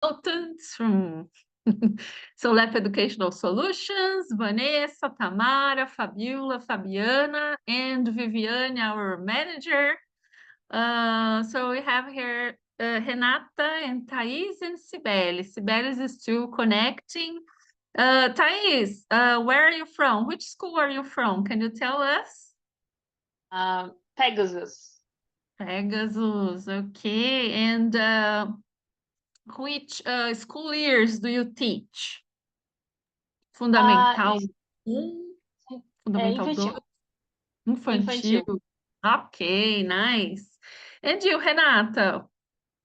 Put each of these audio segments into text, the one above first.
consultants from Cel.Lep Educational Solutions, Vanessa, Tamara, Fabiola, Fabiana, and Viviane, our manager. So we have here Renata and Thais and Cibele. Cibele is still connecting. Thais, where are you from? Which school are you from? Can you tell us? Pegasus. Pegasus, okay. And which school years do you teach? Fundamental 1, Fundamental 2, infantil. Infantil. Okay, nice. And you, Renata,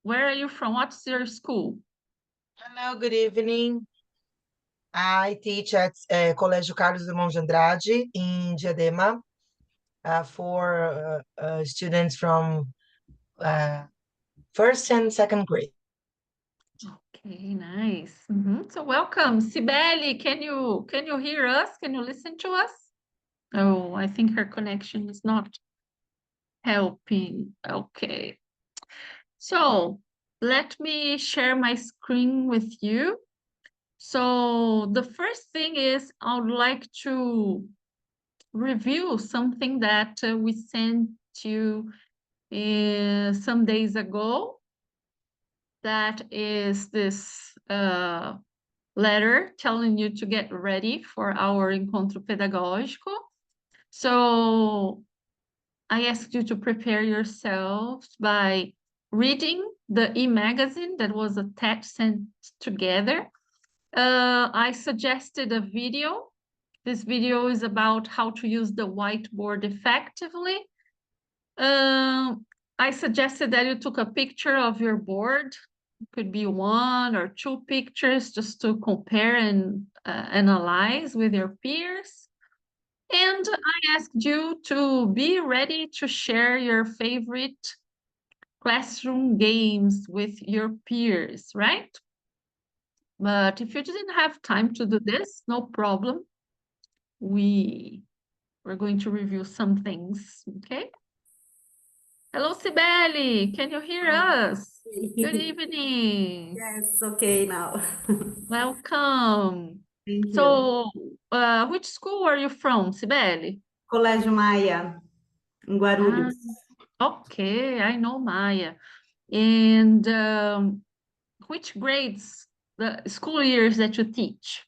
where are you from? What's your school? Hello, good evening. I teach at Colégio Carlos Drummond de Andrade in Diadema for students from first and second grade. Okay, nice. So welcome, Cibele. Can you hear us? Can you listen to us? Oh, I think her connection is not helping. Okay. So let me share my screen with you. So the first thing is I would like to review something that we sent you some days ago. That is this letter telling you to get ready for our Encontro Pedagógico. So I asked you to prepare yourselves by reading the e-magazine that was attached and together. I suggested a video. This video is about how to use the whiteboard effectively. I suggested that you took a picture of your board. It could be 1 or 2 pictures just to compare and analyze with your peers. And I asked you to be ready to share your favorite classroom games with your peers, right? But if you didn't have time to do this, no problem. We're going to review some things, okay? Hello, Cibele. Can you hear us? Good evening. Yes, okay now. Welcome. Thank you. So, which school are you from, Cibele? Colégio Maia, em Guarulhos. Okay, I know Maya. And which grades, the school years that you teach?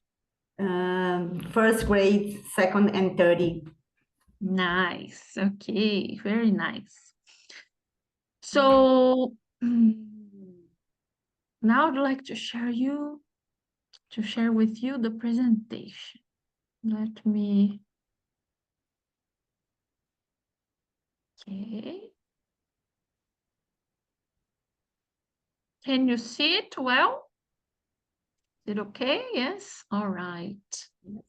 First grade, second and third. Nice. Okay, very nice. So now I'd like to share with you the presentation. Let me. Okay. Can you see it well? Is it okay? Yes. All right. Yes.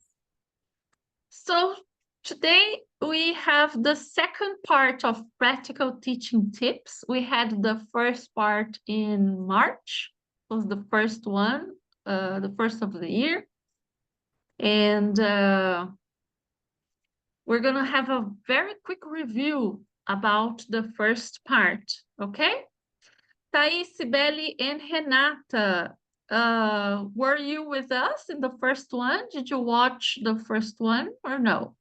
So today we have the second part of practical teaching tips. We had the first part in March. It was the first one, the first of the year. And we're going to have a very quick review about the first part, okay? Thais, Cibele, and Renata, were you with us in the first one? Did you watch the first one or no?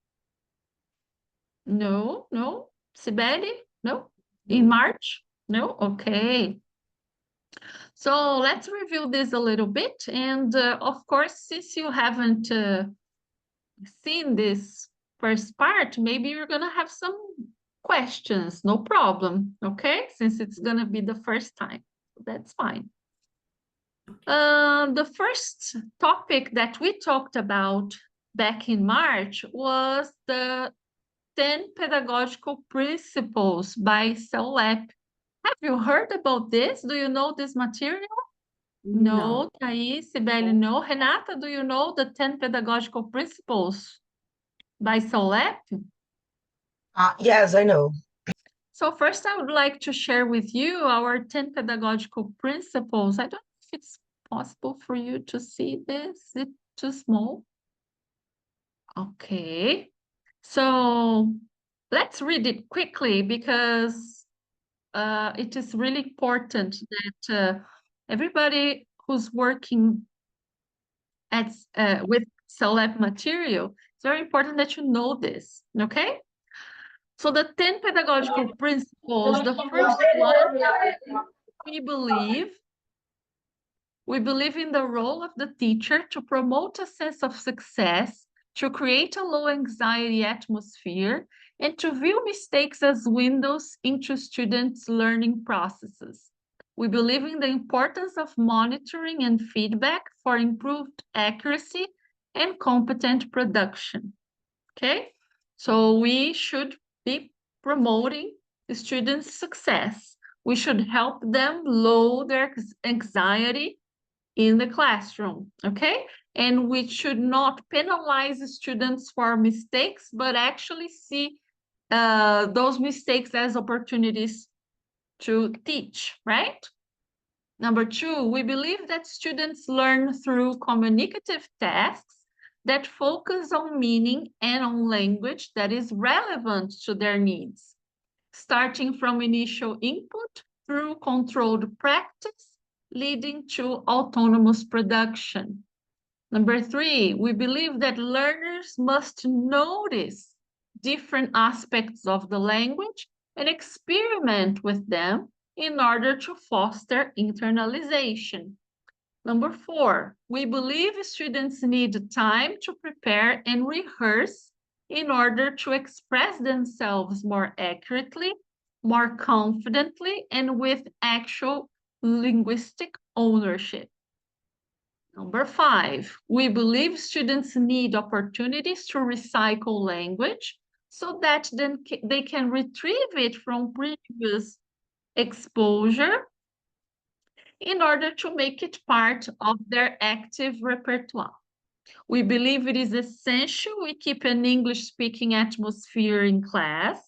No, no. Cibele? No? In March? No? Okay. So let's review this a little bit. And of course, since you haven't seen this first part, maybe you're going to have some questions. No problem. Okay? Since it's going to be the first time. That's fine. The first topic that we talked about back in March was the 10 pedagogical principles by Cel.Lep. Have you heard about this? Do you know this material? No. Thais, Cibele, no. Renata, do you know the 10 pedagogical principles by Cel.Lep? Yes, I know. So first, I would like to share with you our 10 pedagogical principles. I don't know if it's possible for you to see this. Is it too small? Okay. So let's read it quickly because it is really important that everybody who's working with Cel.Lep material, it's very important that you know this, okay? So the 10 pedagogical principles, the first one, we believe in the role of the teacher to promote a sense of success, to create a low anxiety atmosphere, and to view mistakes as windows into students' learning processes. We believe in the importance of monitoring and feedback for improved accuracy and competent production. Okay? So we should be promoting the students' success. We should help them lower their anxiety in the classroom, okay? And we should not penalize the students for mistakes, but actually see those mistakes as opportunities to teach, right? Number 2, we believe that students learn through communicative tasks that focus on meaning and on language that is relevant to their needs, starting from initial input through controlled practice, leading to autonomous production. Number 3, we believe that learners must notice different aspects of the language and experiment with them in order to foster internalization. Number 4, we believe students need time to prepare and rehearse in order to express themselves more accurately, more confidently, and with actual linguistic ownership. Number 5, we believe students need opportunities to recycle language so that then they can retrieve it from previous exposure in order to make it part of their active repertoire. We believe it is essential we keep an English-speaking atmosphere in class.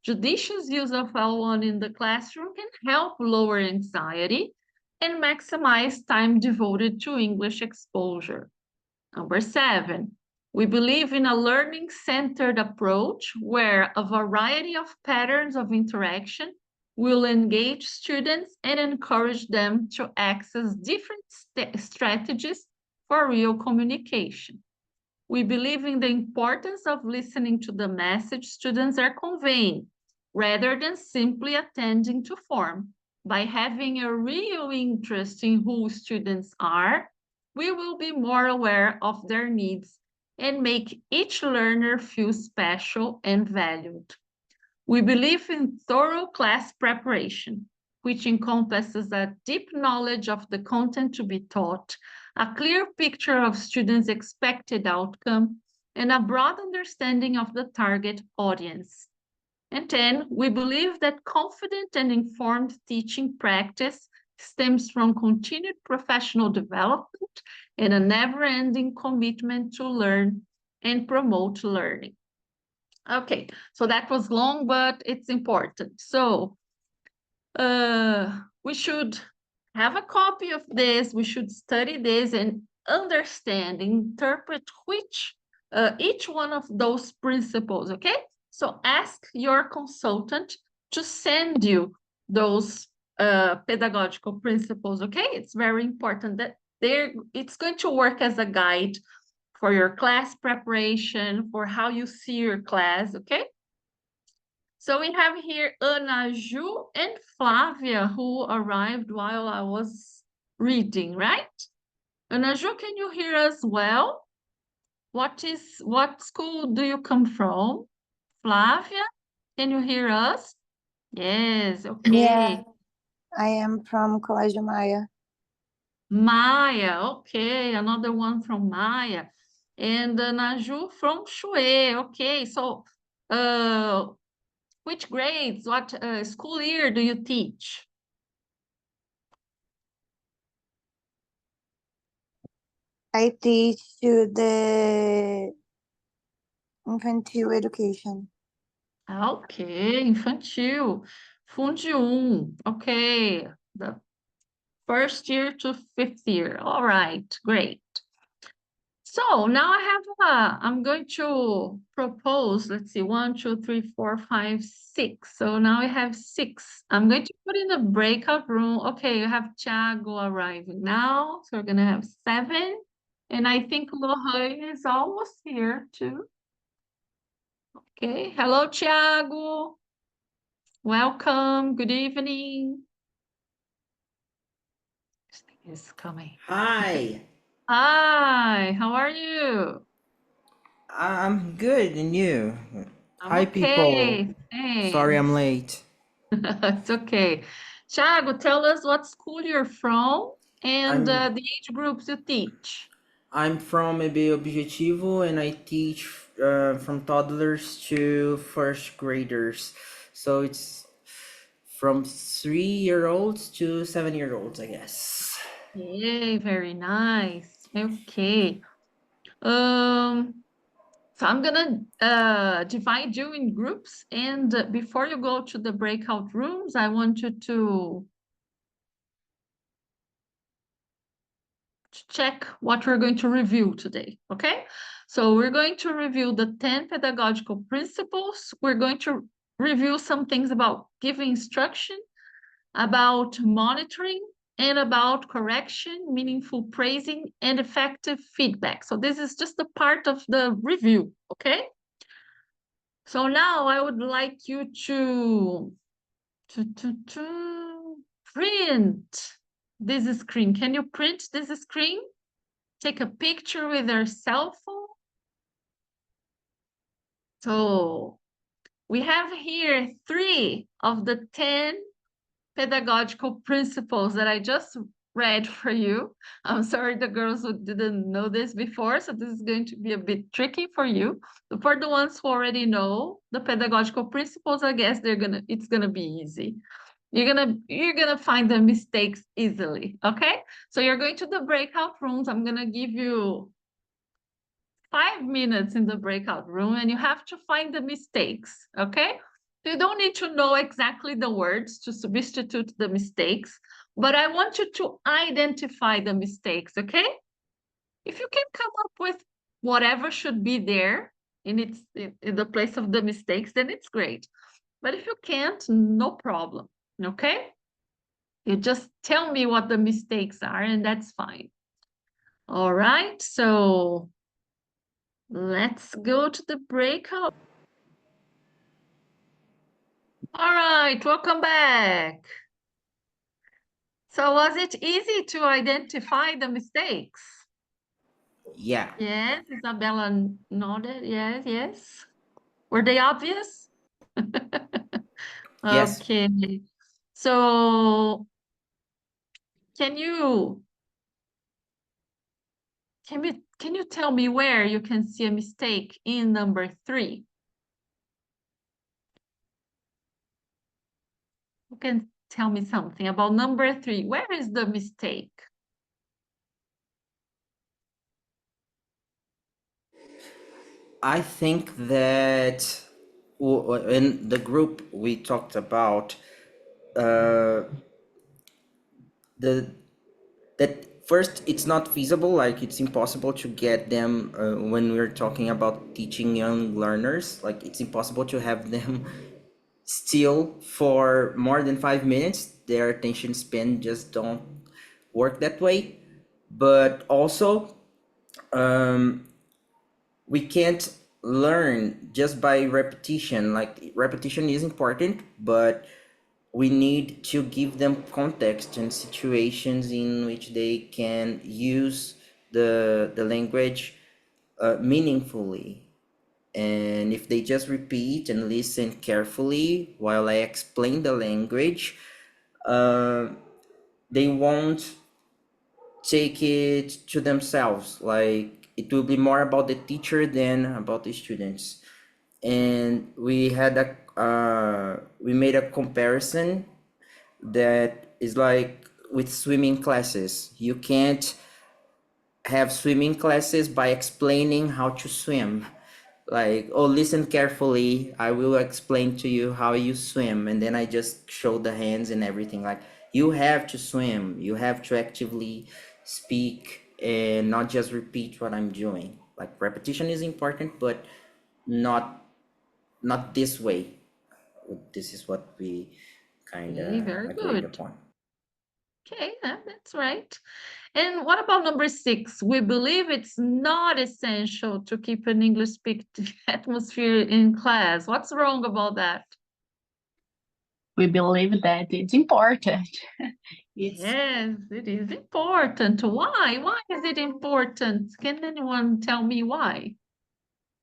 Judicious use of L1 in the classroom can help lower anxiety and maximize time devoted to English exposure. Number 7, we believe in a learning-centered approach where a variety of patterns of interaction will engage students and encourage them to access different strategies for real communication. We believe in the importance of listening to the message students are conveying, rather than simply attending to form. By having a real interest in who students are, we will be more aware of their needs and make each learner feel special and valued. We believe in thorough class preparation, which encompasses a deep knowledge of the content to be taught, a clear picture of students' expected outcome, and a broad understanding of the target audience. And 10, we believe that confident and informed teaching practice stems from continued professional development and a never-ending commitment to learn and promote learning. Okay, so that was long, but it's important. So we should have a copy of this, we should study this and understand, interpret each one of those principles, okay? So ask your consultant to send you those pedagogical principles, okay? It's very important that it's going to work as a guide for your class preparation, for how you see your class, okay? So we have here Ana Ju and Flavia who arrived while I was reading, right? Ana Ju, can you hear us well? What school do you come from? Flavia, can you hear us? Yes, okay. Yeah, I am from Colégio Maia. Maya, okay, another one from Maya. And Naju from Chue, okay. So which grades, what school year do you teach? I teach you the infantile education. Okay, infantil. Fundi 1, okay. The first year to fifth year. All right, great. So now I'm going to propose, let's see, 1, 2, 3, 4, 5, 6. So now we have 6. I'm going to put in the breakout room. Okay, you have Thiago arriving now. So we're going to have 7. And I think Lohane is almost here too. Okay, hello, Thiago. Welcome, good evening. This thing is coming. Hi, Hi, how are you? I'm good, and you? I'm Hi, people. okay, Sorry I'm thanks. late. It's okay. Thiago, tell us what school you're from and I'm the age groups you teach. I'm from EB Objetivo, and I teach from toddlers to first graders. So it's from 3-year-olds to 7-year-olds, I guess. Yay, very nice. Okay. Um, so I'm gonna divide you in groups, and before you go to the breakout rooms, I want you to check what we're going to review today, okay? So we're going to review the 10 pedagogical principles. We're going to review some things about giving instruction, about monitoring, and about correction, meaningful praising, and effective feedback. So this is just a part of the review, okay? So now I would like you to print this screen. Can you print this screen? Take a picture with your cell phone. So we have here 3 of the 10 pedagogical principles that I just read for you. I'm sorry the girls who didn't know this before, so this is going to be a bit tricky for you. But for the ones who already know the pedagogical principles, I guess it's gonna be easy. You're gonna find the mistakes easily, okay? So you're going to the breakout rooms. I'm gonna give you 5 minutes in the breakout room and you have to find the mistakes, okay? You don't need to know exactly the words to substitute the mistakes, but I want you to identify the mistakes, okay? If you can come up with whatever should be there in the place of the mistakes, then it's great. But if you can't, no problem, okay? You just tell me what the mistakes are and that's fine. All right, so let's go to the breakout. All right, welcome back. So was it easy to identify the mistakes? Yeah. Yes, Isabella nodded. Yes, yes. Were they obvious? Yes. Okay. So can you can you tell me where you can see a mistake in number 3? You can tell me something about number 3. Where is the mistake? I think that in the group we talked about uh, the that first it's not feasible, like it's impossible to get them when we're talking about teaching young learners, like it's impossible to have them still for more than 5 minutes. Their attention span just don't work that way. But also we can't learn just by repetition. Like repetition is important, but we need to give them context and situations in which they can use the language meaningfully. And if they just repeat and listen carefully while I explain the language, they won't take it to themselves. Like it will be more about the teacher than about the students. And we made a comparison that is like with swimming classes. You can't have swimming classes by explaining how to swim. Like, oh, listen carefully, I will explain to you how you swim, and then I just show the hands and everything. Like, you have to swim, you have to actively speak and not just repeat what I'm doing. Like repetition is important, but not this way. This is what we kind Okay, of very agreed good. upon. Okay, that's right. And what about number 6? We believe it's not essential to keep an English speaking atmosphere in class. What's wrong about that? We believe that it's important. It's Yes, it is important. Why? Why is it important? Can anyone tell me why?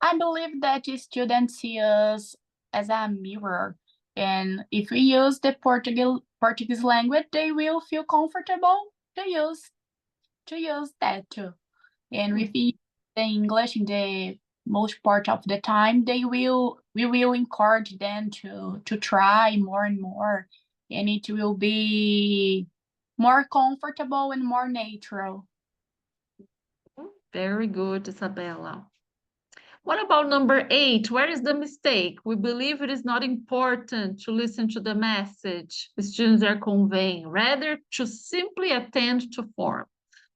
I believe that the students see us as a mirror, and if we use the Portuguese language, they will feel comfortable to use that too. And if we use the English in the most part of the time, we will encourage them to try more and more, and it will be more comfortable and more natural. Very good, Isabella. What about number 8? Where is the mistake? We believe it is not important to listen to the message the students are conveying, rather to simply attend to form.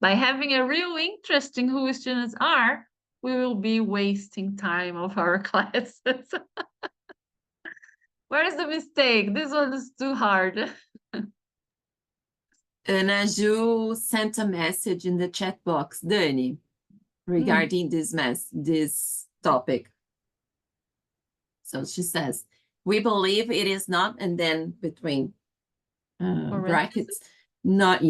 By having a real interest in who students are, we will be wasting time of our classes. Where is the mistake? This one is too hard. Ana Ju sent a message in the chat box, Dani, regarding this topic. So she says, we believe it is not, and then between brackets, not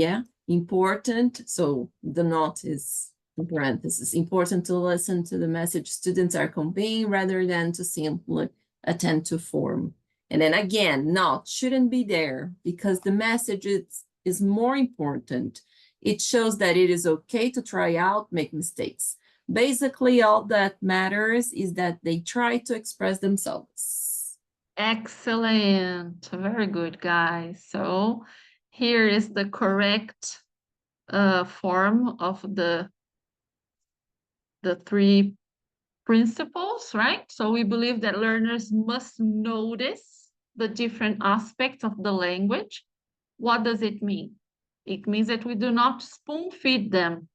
important. So the not is in parentheses. Important to listen to the message students are conveying rather than to simply attend to form. And then again, not shouldn't be there because the message is more important. It shows that it is okay to try out, make mistakes. Basically, all that matters is that they try to express themselves. Excellent. Very good, guys. So here is the correct form of the 3 principles, right? So we believe that learners must notice the different aspects of the language. What does it mean? It means that we do not spoon feed them.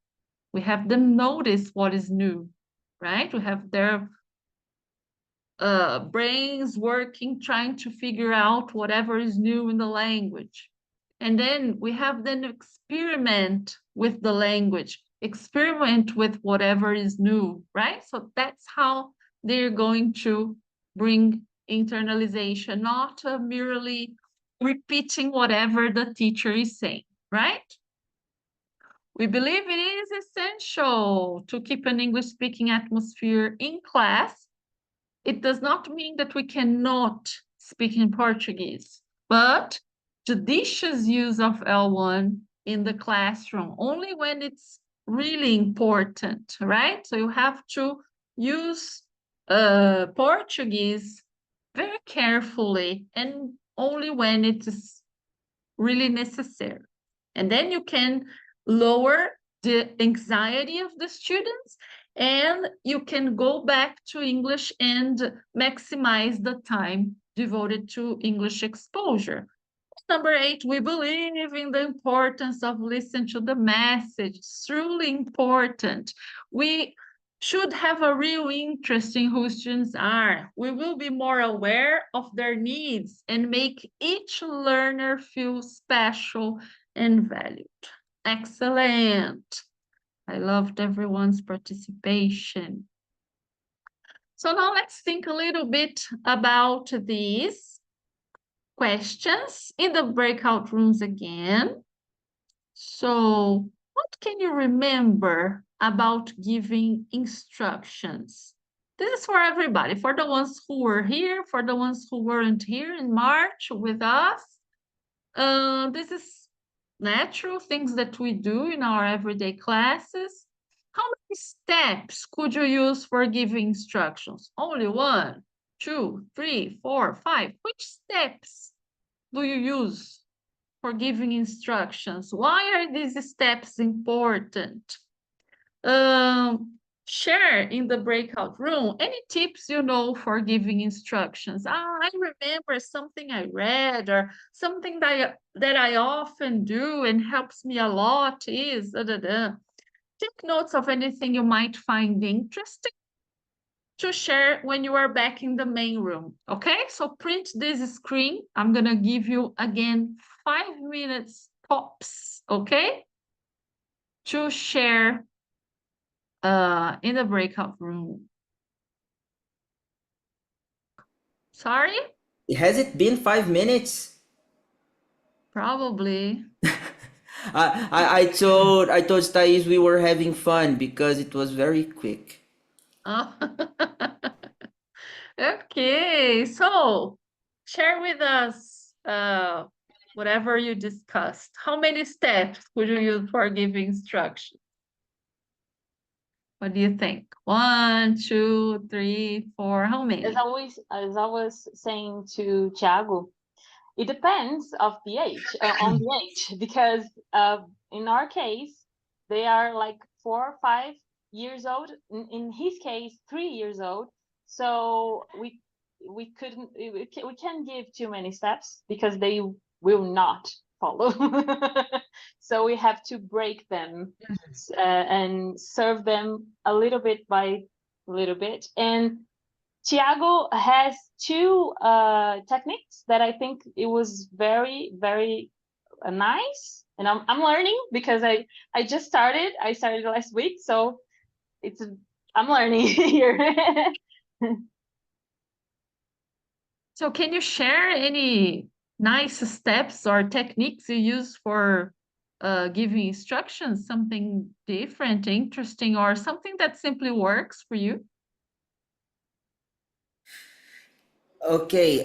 We have them notice what is new, right? We have their brains working, trying to figure out whatever is new in the language. And then we have them experiment with the language, experiment with whatever is new, right? So that's how they're going to bring internalization, not merely repeating whatever the teacher is saying, right? We believe it is essential to keep an English-speaking atmosphere in class. It does not mean that we cannot speak in Portuguese, but judicious use of L1 in the classroom, only when it's really important, right? So you have to use Portuguese very carefully and only when it is really necessary. And then you can lower the anxiety of the students and you can go back to English and maximize the time devoted to English exposure. Number 8, we believe in the importance of listening to the message. It's truly important. We should have a real interest in who students are. We will be more aware of their needs and make each learner feel special and valued. Excellent. I loved everyone's participation. So now let's think a little bit about these questions in the breakout rooms again. So what can you remember about giving instructions? This is for everybody, for the ones who were here, for the ones who weren't here in March with us. This is natural things that we do in our everyday classes. How many steps could you use for giving instructions? Only 1, 2, 3, 4, 5. Which steps do you use for giving instructions? Why are these steps important? Share in the breakout room any tips you know for giving instructions. I remember something I read or something that I often do and helps me a lot is take notes of anything you might find interesting to share when you are back in the main room, okay? So print this screen. I'm gonna give you again 5 minutes tops, okay? To share in the breakout room. Sorry? Has it been 5 minutes? Probably. I told Thais we were having fun because it was very quick. Oh. Okay, so share with us whatever you discussed. How many steps would you use for giving instruction? What do you think? 1, 2, 3, 4, how many? As I was saying to Thiago, it depends of the age, on the age, because in our case, they are like 4 or 5 years old. In his case, 3 years old. So we can't give too many steps because they will not follow. So we have to break them and serve them a little bit by little bit. And Tiago has two techniques that I think it was very, very nice. And I'm learning because I just started. I started last week, so I'm learning here. So can you share any nice steps or techniques you use for giving instructions? Something different, interesting, or something that simply works for you? Okay,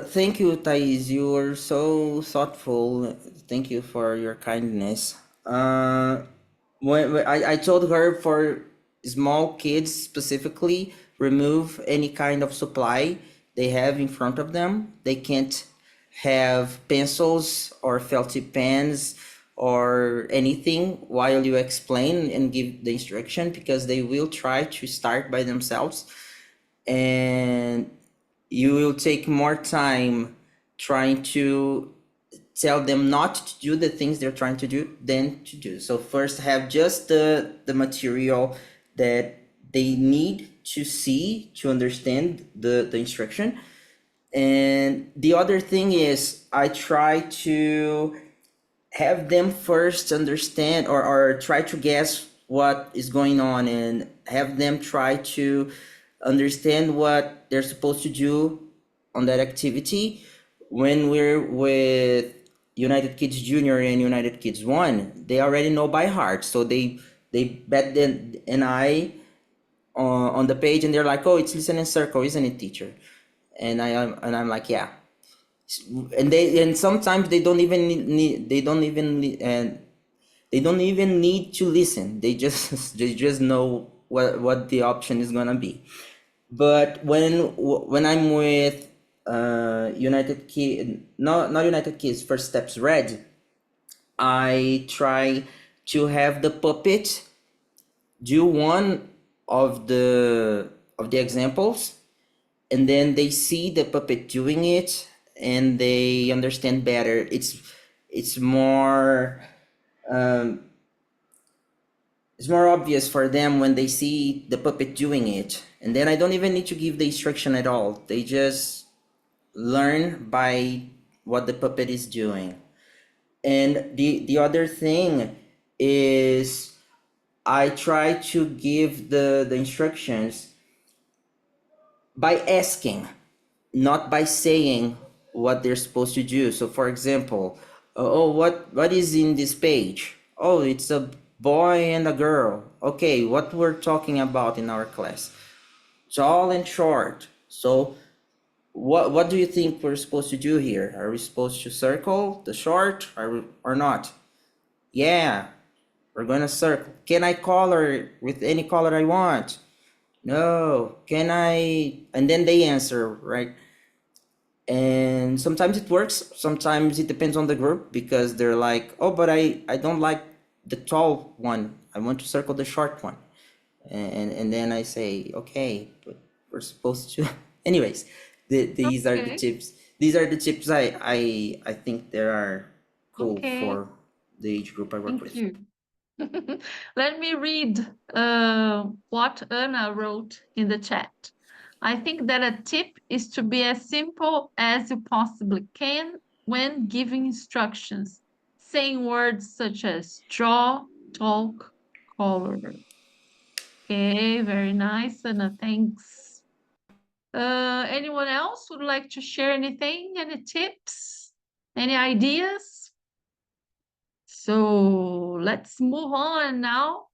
thank you, Thais. You were so thoughtful. Thank you for your kindness. When I told her for small kids specifically, remove any kind of supply they have in front of them. They can't have pencils or felt tip pens or anything while you explain and give the instruction because they will try to start by themselves. And you will take more time trying to tell them not to do the things they're trying to do than to do. So first have just the material that they need to see to understand the instruction. And the other thing is I try to have them first understand or try to guess what is going on and have them try to understand what they're supposed to do on that activity. When we're with United Kids Junior and United Kids 1, they already know by heart. So they bet an eye on the page and they're like, oh, it's listen in circle, isn't it, teacher? And I'm like, yeah. And sometimes they don't even and they don't even need to listen. They just they just know what the option is gonna be. But when I'm with United Kid, not United Kids, First Steps Red, I try to have the puppet do one of the examples, and then they see the puppet doing it and they understand better. It's more it's more obvious for them when they see the puppet doing it, and then I don't even need to give the instruction at all. They just learn by what the puppet is doing. And the other thing is I try to give the instructions by asking, not by saying what they're supposed to do. So for example, oh, what is in this page? Oh, it's a boy and a girl. Okay, what we're talking about in our class? Tall and short. So what do you think we're supposed to do here? Are we supposed to circle the short or not? Yeah, we're gonna circle. Can I color with any color I want? No. Can I? And then they answer, right? And sometimes it works, sometimes it depends on the group because they're like, oh, but I don't like the tall one, I want to circle the short one. And then I say, okay, but we're supposed to anyways. These are the Okay. tips, these are the tips I think they are cool Okay. for the age group I work Thank with. you. Let me read what Anna wrote in the chat. I think that a tip is to be as simple as you possibly can when giving instructions, saying words such as draw, talk, color. Okay, very nice, Anna, thanks. Anyone else would like to share anything, any tips, any ideas? So let's move on now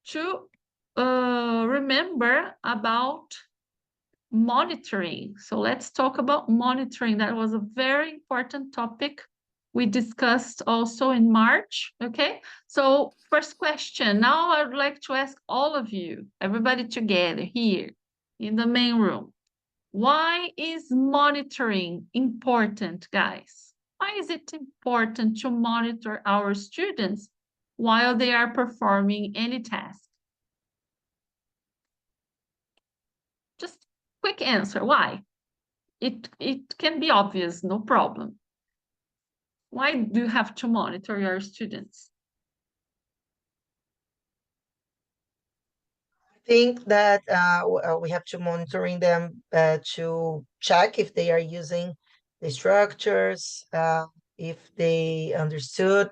to remember about monitoring. So let's talk about monitoring. That was a very important topic we discussed also in March. Okay, so first question. Now I would like to ask all of you, everybody together here in the main room. Why is monitoring important, guys? Why is it important to monitor our students while they are performing any task? Just quick answer, why? It can be obvious, no problem. Why do you have to monitor your students? I think that we have to monitoring them to check if they are using the structures, if they understood,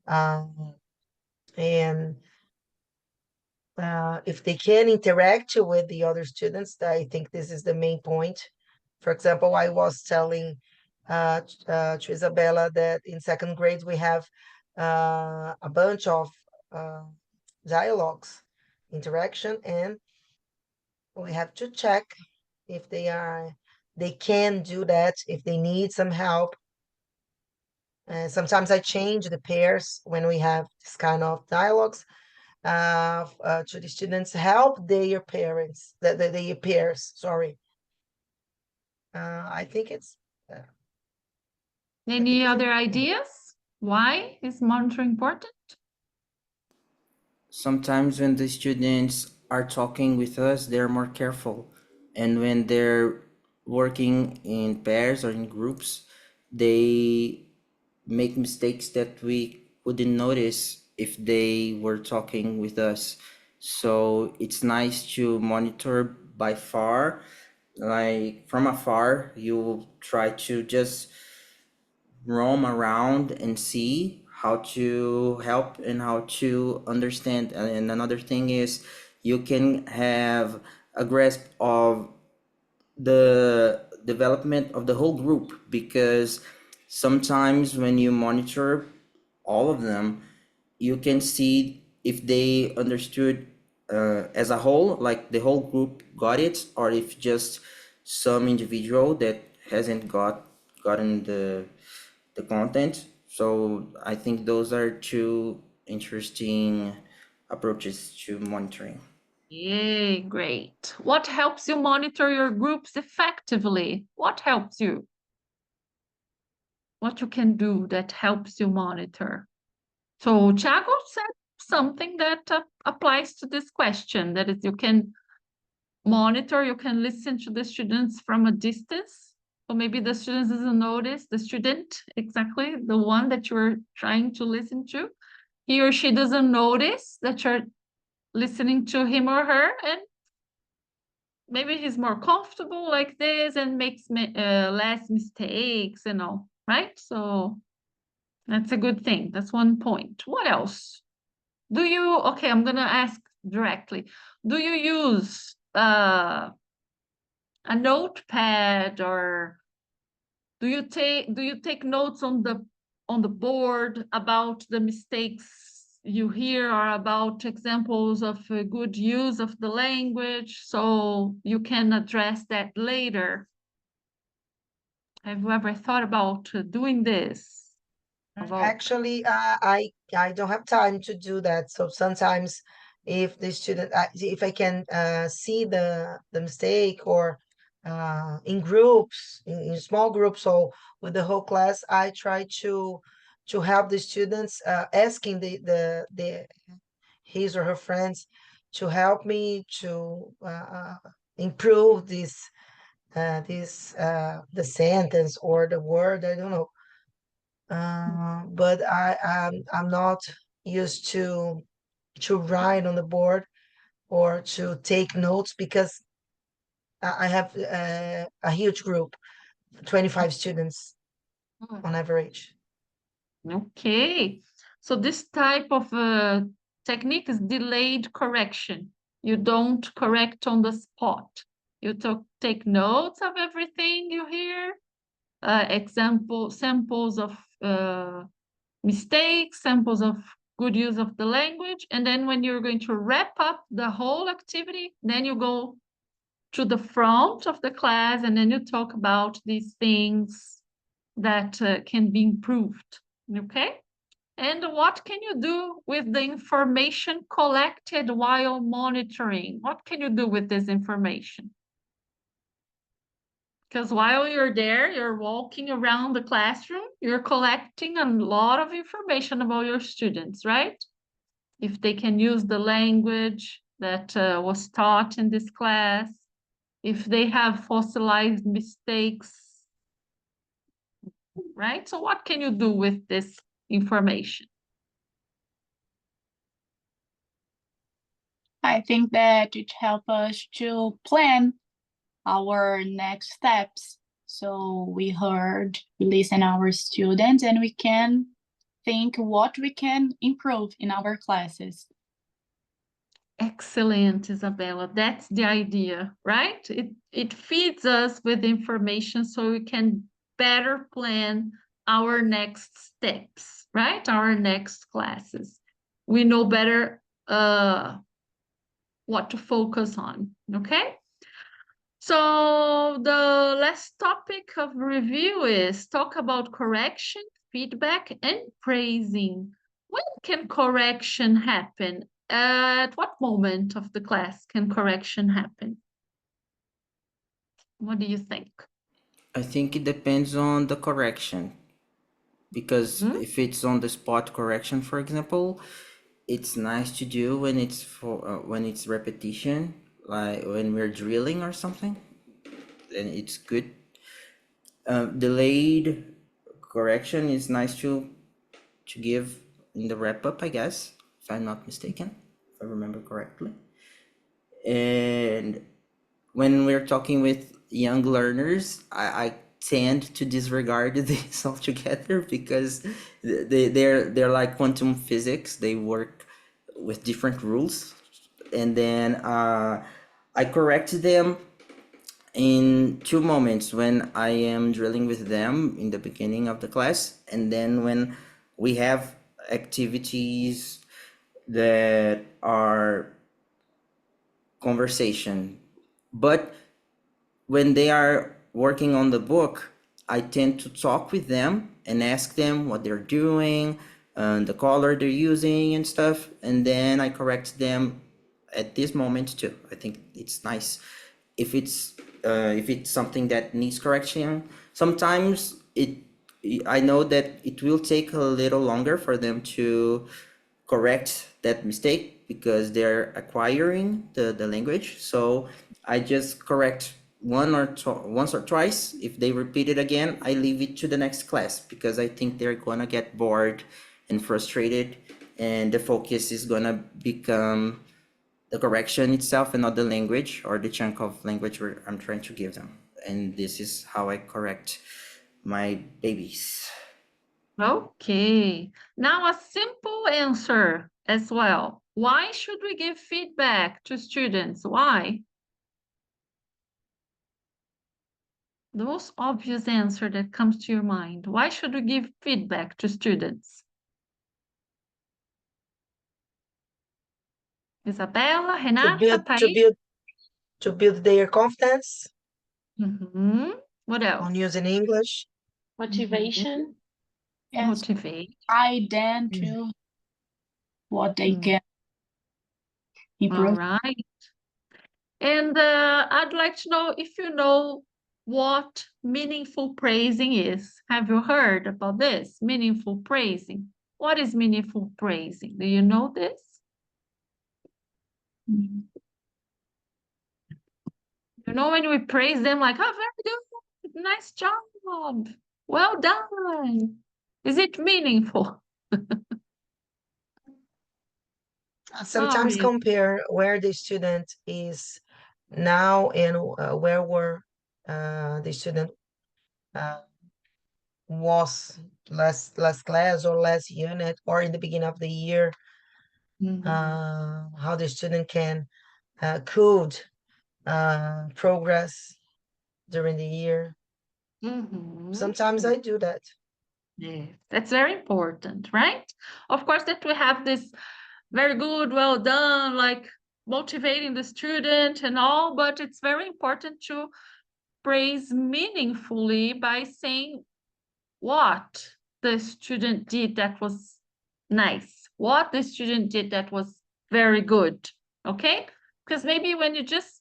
and if they can interact with the other students. I think this is the main point. For example, I was telling to Isabella that in second grade we have a bunch of dialogues, interaction, and we have to check if they can do that, if they need some help. Sometimes I change the pairs when we have this kind of dialogues to the students, help their parents, their peers, sorry. I think it's Any other ideas? Why is monitoring important? Sometimes when the students are talking with us, they're more careful. And when they're working in pairs or in groups, they make mistakes that we wouldn't notice if they were talking with us. So it's nice to monitor by far, like from afar. You try to just roam around and see how to help and how to understand. And another thing is you can have a grasp of the development of the whole group, because sometimes when you monitor all of them, you can see if they understood as a whole, like the whole group got it, or if just some individual that hasn't gotten the content. So I think those are two interesting approaches to monitoring. Yay, great. What helps you monitor your groups effectively? What helps you? What you can do that helps you monitor? So Thiago said something that applies to this question. That is, you can monitor, you can listen to the students from a distance. So maybe the student doesn't notice, the student, exactly, the one that you're trying to listen to. He or she doesn't notice that you're listening to him or her, and maybe he's more comfortable like this and makes less mistakes and all, right? So that's a good thing. That's one point. What else? Okay, I'm gonna ask directly. Do you use a notepad, or do you take notes on the board about the mistakes you hear, or about examples of good use of the language, so you can address that later? Have you ever thought about doing this? actually I don't have time to do that. So sometimes if the student, if I can see the mistake, or in groups, in small groups, so with the whole class, I try to help the students, asking the his or her friends to help me to improve the sentence or the word, I don't know. But I'm not used to to write on the board or to take notes, because I have a huge group, 25 students on average. Okay, so this type of technique is delayed correction. You don't correct on the spot. You take notes of everything you hear, samples of mistakes, samples of good use of the language, and then when you're going to wrap up the whole activity, then you go to the front of the class and then you talk about these things that can be improved, okay? And what can you do with the information collected while monitoring? What can you do with this information? Because while you're there, you're walking around the classroom, you're collecting a lot of information about your students, right? If they can use the language that was taught in this class, if they have fossilized mistakes, right? So what can you do with this information? I think that it helps us to plan our next steps. So we listen our students, and we can think what we can improve in our classes. Excellent, Isabella. That's the idea, right? It feeds us with information so we can better plan our next steps, right? Our next classes. We know better what to focus on, okay? So the last topic of review is talk about correction, feedback, and praising. When can correction happen? At what moment of the class can correction happen? What do you think? I think it depends on the correction, because if it's on the spot correction, for example, it's nice to do when it's repetition, like when we're drilling or something, then it's good. Delayed correction is nice to give in the wrap up, I guess, if I'm not mistaken, if I remember correctly. And when we're talking with young learners, I tend to disregard this altogether, because they're like quantum physics. They work with different rules, and then I correct them in two moments: when I am drilling with them in the beginning of the class, and then when we have activities that are conversation. But when they are working on the book, I tend to talk with them and ask them what they're doing, the color they're using and stuff, and then I correct them at this moment too. I think it's nice if it's something that needs correction. Sometimes I know that it will take a little longer for them to correct that mistake, because they're acquiring the language. So I just correct once or twice. If they repeat it again, I leave it to the next class, because I think they're gonna get bored and frustrated, and the focus is gonna become the correction itself and not the language or the chunk of language where I'm trying to give them. And this is how I correct my babies. Okay, now a simple answer as well. Why should we give feedback to students? Why? The most obvious answer that comes to your mind. Why should we give feedback to students? Isabella, Renata, Thais? To build their confidence What else? on using English. Motivation. Yes, Motivate. I then to what they can All improve. right. And I'd like to know if you know what meaningful praising is. Have you heard about this? Meaningful praising. What is meaningful praising? Do you know this? You know, when we praise them like, oh, very good, nice job, well done. Is it meaningful? Sometimes Sorry. compare where the student is now and where were the student was last class or last unit or in the beginning of the year. Mhm. How the student could progress during the year. Mhm. Sometimes I do that. Yes, that's very important, right? Of course, that we have this very good, well done, like motivating the student and all, but it's very important to praise meaningfully by saying what the student did that was nice, what the student did that was very good, okay? Because maybe when you just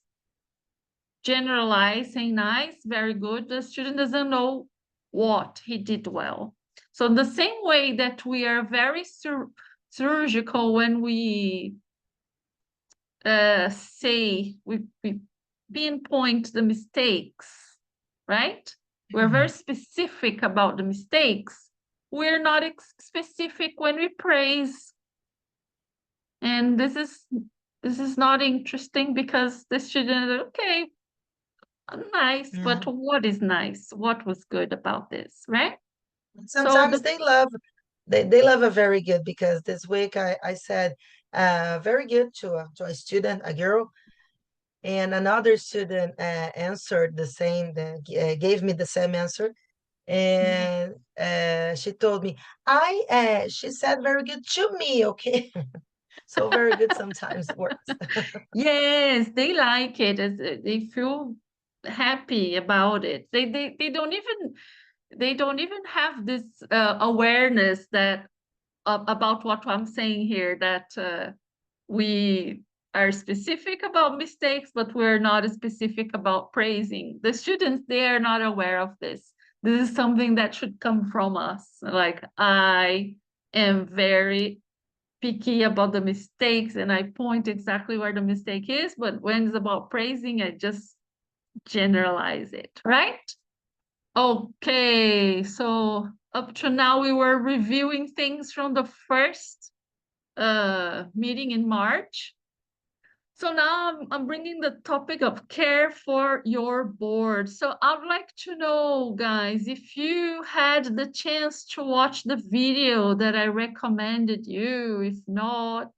generalize, saying nice, very good, the student doesn't know what he did well. So the same way that we are very surgical when we say we pinpoint the mistakes, right? We're very specific about the mistakes. We're not specific when we praise. And this is not interesting because the student, okay, nice, Yeah. but what is nice? What was good about this, right? Sometimes they love a very good, because this week I said very good to a student, a girl, and another student answered the same, gave me the same answer, and she told me she said very good to me, okay. So very good sometimes works. Yes, they like it. They feel happy about it. They don't even have this awareness that about what I'm saying here, that we are specific about mistakes, but we're not specific about praising. The students, they are not aware of this. This is something that should come from us. Like, I am very picky about the mistakes and I point exactly where the mistake is, but when it's about praising, I just generalize it, right? Okay, so up to now we were reviewing things from the first meeting in March. So now I'm bringing the topic of care for your board. So I'd like to know, guys, if you had the chance to watch the video that I recommended you. If not,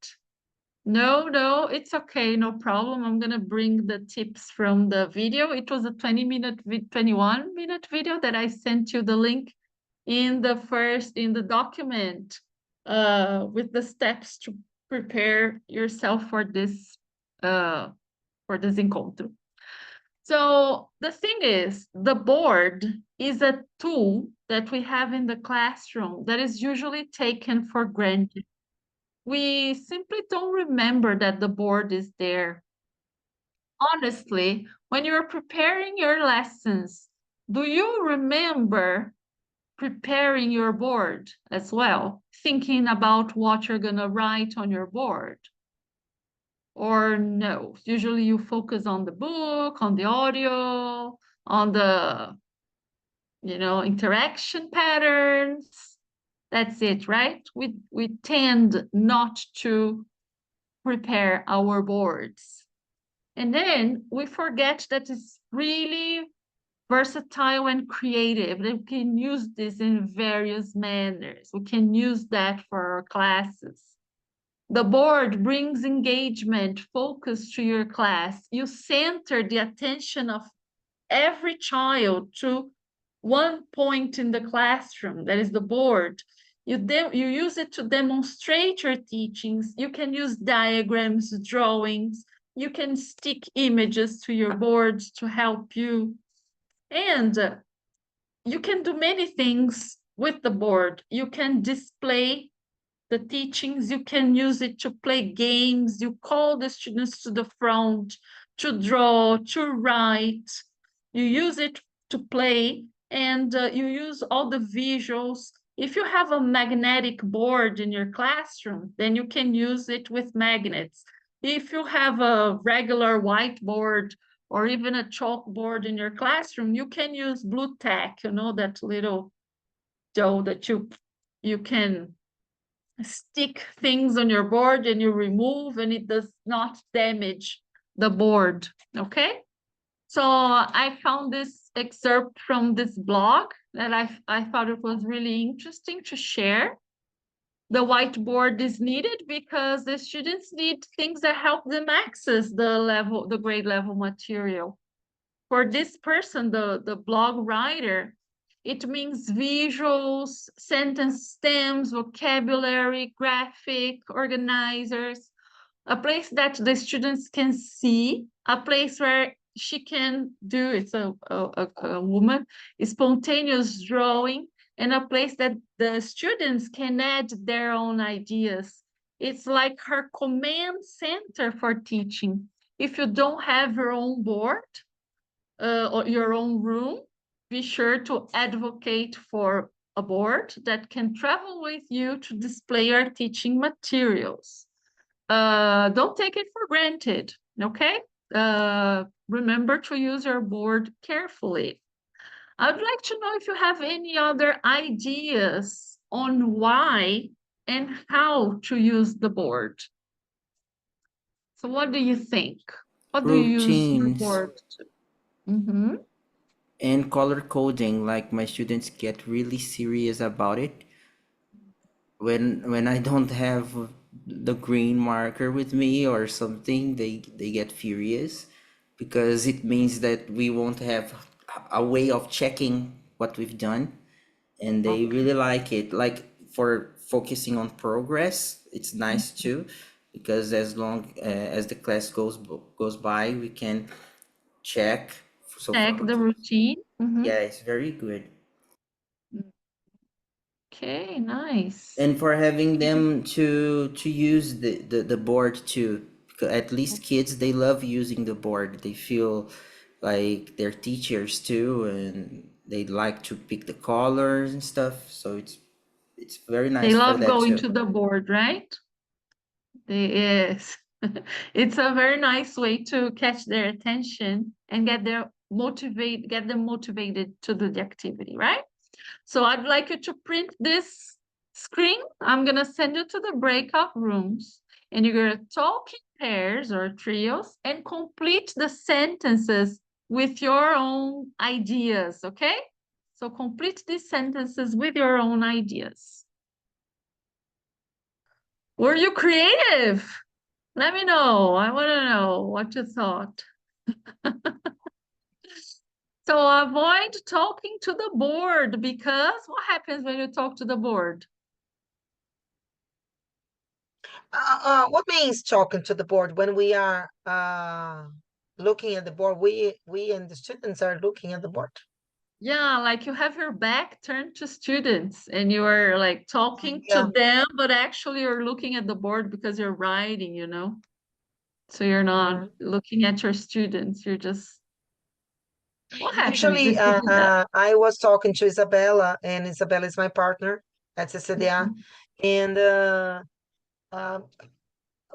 no, it's okay, no problem. I'm gonna bring the tips from the video. It was a 21-minute video that I sent you the link in the document with the steps to prepare yourself for this encontro. So the thing is, the board is a tool that we have in the classroom that is usually taken for granted. We simply don't remember that the board is there. Honestly, when you're preparing your lessons, do you remember preparing your board as well, thinking about what you're going to write on your board? Or no? Usually you focus on the book, on the audio, on the, interaction patterns. That's it, right? We tend not to prepare our boards. And then we forget that it's really versatile and creative. We can use this in various manners. We can use that for our classes. The board brings engagement, focus to your class. You center the attention of every child to one point in the classroom, that is the board. You use it to demonstrate your teachings. You can use diagrams, drawings. You can stick images to your boards to help you. And you can do many things with the board. You can display the teachings, you can use it to play games. You call the students to the front to draw, to write. You use it to play, and you use all the visuals. If you have a magnetic board in your classroom, then you can use it with magnets. If you have a regular whiteboard or even a chalkboard in your classroom, you can use blue tack, that little dough that you can stick things on your board and you remove, and it does not damage the board, okay? So I found this excerpt from this blog that I thought it was really interesting to share. The whiteboard is needed because the students need things that help them access the grade level material. For this person, the blog writer, it means visuals, sentence stems, vocabulary, graphic, organizers, a place that the students can see, a place where she can do, it's a woman, spontaneous drawing, and a place that the students can add their own ideas. It's like her command center for teaching. If you don't have your own board, or your own room, be sure to advocate for a board that can travel with you to display your teaching materials. Don't take it for granted, okay? Remember to use your board carefully. I'd like to know if you have any other ideas on why and how to use the board. So what do you think? What do you use your Routines. board to? Mm-hmm. And color coding, like my students get really serious about it. When I don't have the green marker with me or something, they get furious, because it means that we won't have a way of checking what we've done, and they really like it. Like for focusing on progress, it's nice too, because as long as the class goes by, we can check. So Check the routine. Mm-hmm. yeah, it's very good. Okay, nice. And for having them to use the board too, because at least kids, they love using the board. They feel like they're teachers too, and they like to pick the colors and stuff. So it's very They nice for love that going too. to the board, right? Yes. It's a very nice way to catch their attention and get them motivated to do the activity, right? So I'd like you to print this screen. I'm gonna send you to the breakout rooms, and you're gonna talk in pairs or trios and complete the sentences with your own ideas, okay? So complete these sentences with your own ideas. Were you creative? Let me know. I want to know what you thought. So avoid talking to the board, because what happens when you talk to the board? What means talking to the board? When we are looking at the board, we and the students are looking at the board. Yeah, like you have your back turned to students and you are like talking Yeah. to them, but actually you're looking at the board because you're writing, you know? So you're not looking at your students, you're just, what happens Usually, if you do that? I was talking to Isabella, and Isabella is my partner at CCDA, and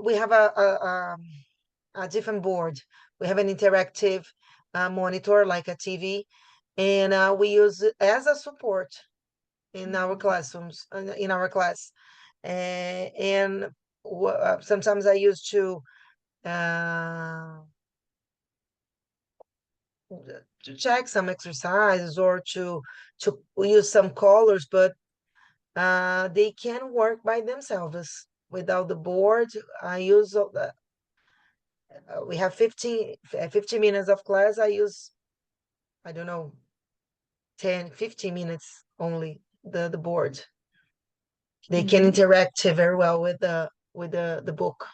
we have a different board. We have an interactive monitor, like a TV, and we use it as a support in our classrooms, in our class. And sometimes I used to check some exercises or to use some colors, but they can work by themselves without the board. I use we have 15 minutes of class. I use, I don't know, 10-15 minutes only the board. They can interact very well with the book.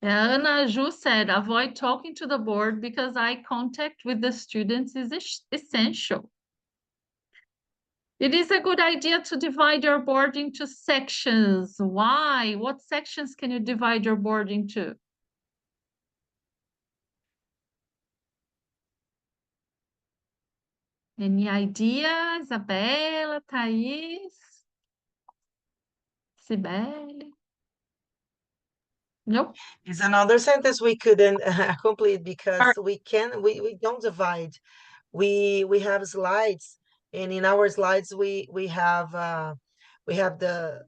Yeah, Ana Ju said, avoid talking to the board because eye contact with the students is essential. It is a good idea to divide your board into sections. Why? What sections can you divide your board into? Any idea? Isabela, Thaís, Cibele? Nope. It's another sentence we couldn't complete because we don't divide. We have slides, and in our slides we have we have the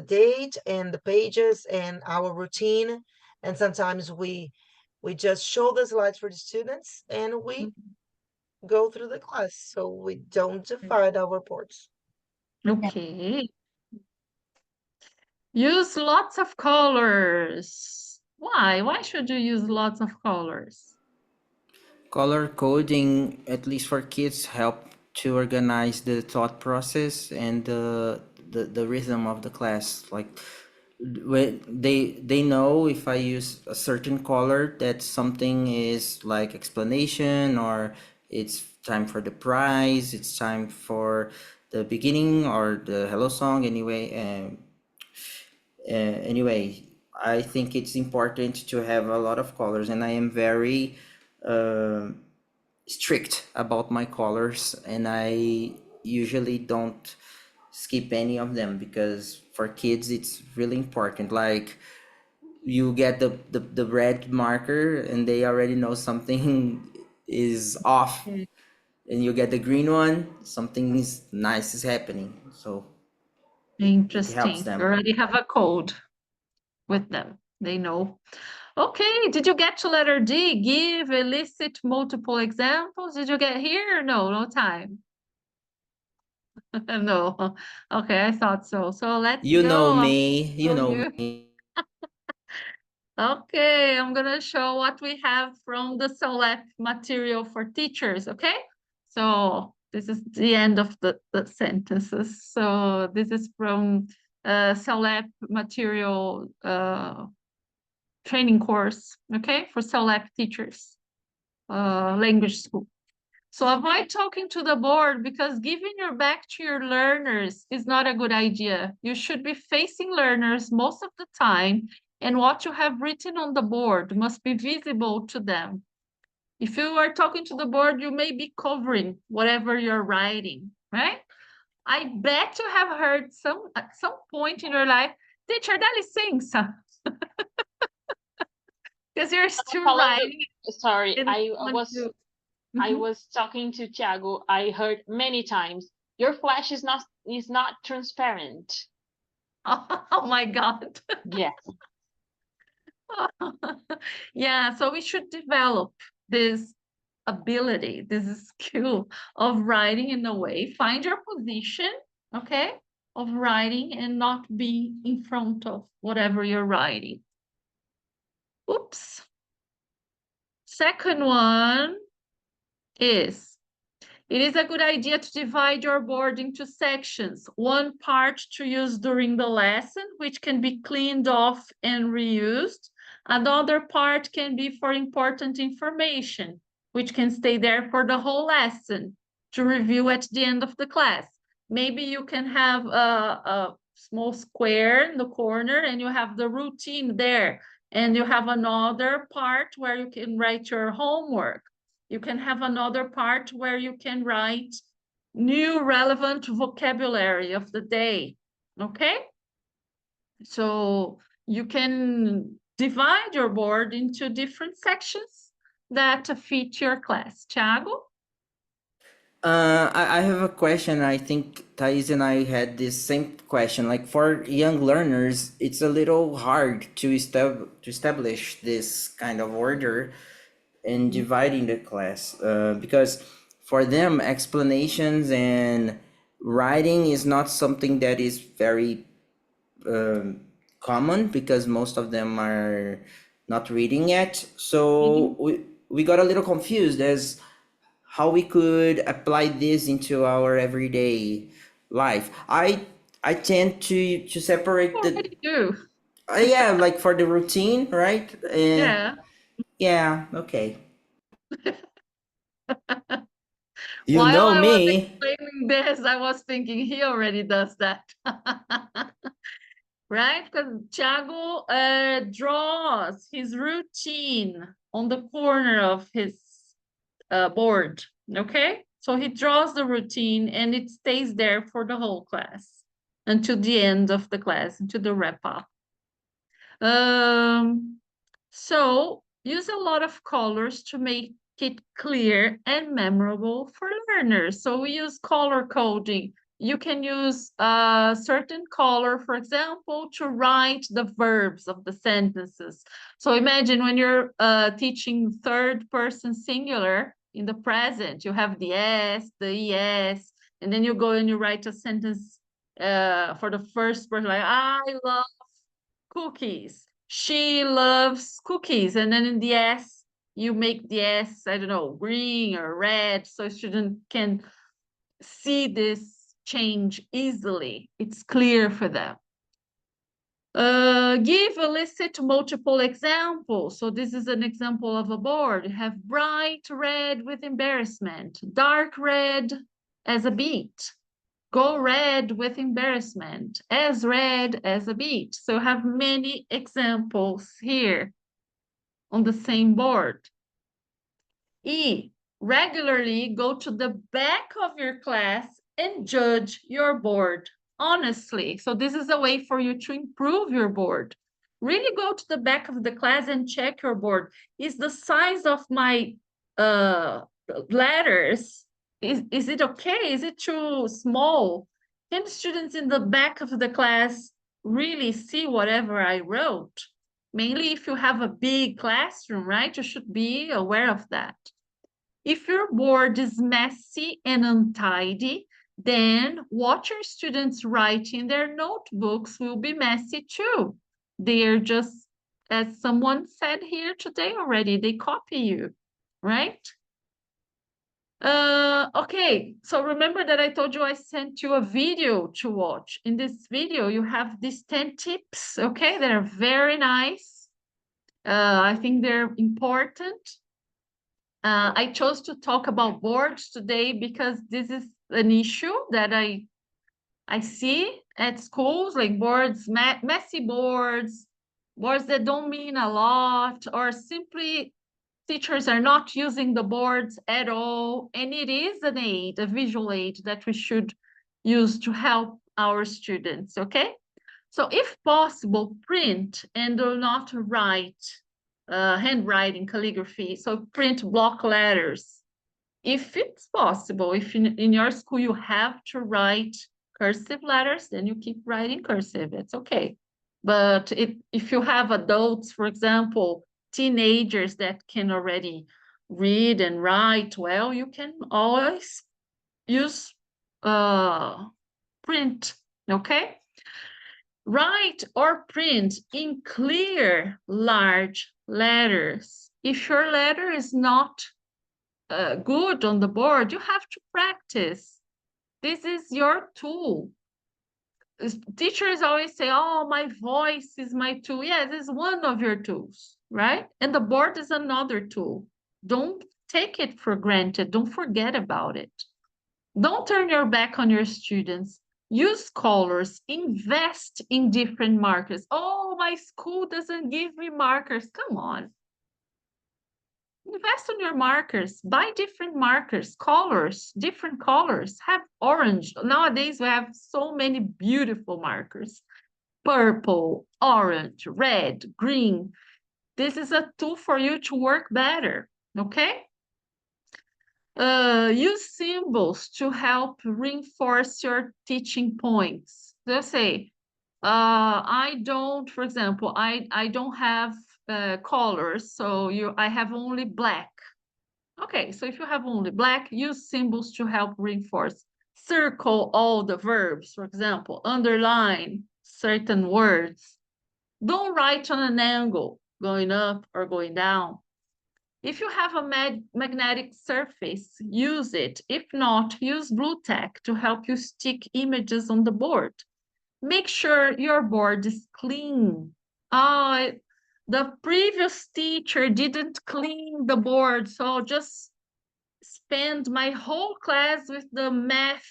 date and the pages and our routine, and sometimes we just show the slides for the students and we go through the class, so we don't divide our reports. Okay. Use lots of colors. Why? Why should you use lots of colors? Color coding, at least for kids, help to organize the thought process and the rhythm of the class. Like when they know if I use a certain color that something is like explanation, or it's time for the prize, it's time for the beginning or the hello song. Anyway, I think it's important to have a lot of colors, and I am very strict about my colors, and I usually don't skip any of them, because for kids it's really important. Like you get the red marker and they already know something is off, Okay. and you get the green one, something is nice is happening, so it helps Interesting. You them. already have a code with them. They know. Okay, did you get to letter D? Give, elicit, multiple examples. Did you get here? No, no time. No. Okay, I thought so. So let's You know go. me, you Show know you. me. Okay, I'm gonna show what we have from the Cel.Lep material for teachers, okay? So this is the end of the sentences. So this is from Cel.Lep material training course, okay, for Cel.Lep teachers, language school. So avoid talking to the board, because giving your back to your learners is not a good idea. You should be facing learners most of the time, and what you have written on the board must be visible to them. If you are talking to the board, you may be covering whatever you're writing, right? I bet you have heard at some point in your life, teacher, dá licença. Because you're still writing. Sorry, and I want was to- I Mhm. was talking to Thiago. I heard many times, your flash is not transparent. Oh my God. Yes. Yeah, so we should develop this ability, this skill of writing in a way, find your position, okay, of writing and not be in front of whatever you're writing. Oops. Second one is, it is a good idea to divide your board into sections. One part to use during the lesson, which can be cleaned off and reused. Another part can be for important information, which can stay there for the whole lesson to review at the end of the class. Maybe you can have a small square in the corner and you have the routine there. And you have another part where you can write your homework. You can have another part where you can write new relevant vocabulary of the day, okay? So you can divide your board into different sections that fit your class. Thiago? I have a question. I think Thais and I had this same question. Like for young learners, it's a little hard to establish this kind of order in dividing the class, because for them, explanations and writing is not something that is very common, because most of them are not reading yet. So we got a little confused as how we could apply this into our everyday life. I tend to separate What the do you do? yeah, like for the routine, right? Yeah. Yeah, okay. You While know I was me. explaining this, I was thinking he already does that. Right? Because Thiago draws his routine on the corner of his board, okay? So he draws the routine and it stays there for the whole class until the end of the class, until the wrap up. So use a lot of colors to make it clear and memorable for learners. So we use color coding you can use a certain color, for example, to write the verbs of the sentences. So imagine when you're teaching third person singular in the present, you have the S, the ES, and then you go and you write a sentence for the first person, like, I love cookies. She loves cookies. And then in the S, you make the S, I don't know, green or red, so student can see this change easily. It's clear for them. Give illicit multiple examples. So this is an example of a board. You have bright red with embarrassment, dark red as a beat, go red with embarrassment, as red as a beat. So you have many examples here on the same board. E, regularly go to the back of your class and judge your board honestly. So this is a way for you to improve your board. Really go to the back of the class and check your board. Is the size of my letters, is it okay? Is it too small? Can students in the back of the class really see whatever I wrote? Mainly if you have a big classroom, right? You should be aware of that. If your board is messy and untidy, then what your students write in their notebooks will be messy too. They're just, as someone said here today already, they copy you, right? Okay, so remember that I told you I sent you a video to watch. In this video, you have these 10 tips, okay? That are very nice. I think they're important. I chose to talk about boards today because this is an issue that I see at schools, like boards, messy boards, boards that don't mean a lot, or simply teachers are not using the boards at all. And it is an aid, a visual aid that we should use to help our students, okay? So if possible, print and do not write handwriting, calligraphy. So print block letters. If it's possible, if in your school you have to write cursive letters, then you keep writing cursive. It's okay. But if you have adults, for example, teenagers that can already read and write well, you can always use print, okay? Write or print in clear, large letters. If your letter is not good on the board, you have to practice. This is your tool. Teachers always say, oh, my voice is my tool. Yeah, this is one of your tools, right? And the board is another tool. Don't take it for granted. Don't forget about it. Don't turn your back on your students. Use colors, invest in different markers. Oh, my school doesn't give me markers. Come on. Invest on your markers, buy different markers, colors, different colors. Have orange. Nowadays, we have so many beautiful markers. Purple, orange, red, green. This is a tool for you to work better, okay? Use symbols to help reinforce your teaching points. Let's say, I don't, for example, I don't have colors, so I have only black. Okay, so if you have only black, use symbols to help reinforce. Circle all the verbs, for example, underline certain words. Don't write on an angle, going up or going down. If you have a magnetic surface, use it. If not, use blue tack to help you stick images on the board. Make sure your board is clean. The previous teacher didn't clean the board, so I'll just spend my whole class with the math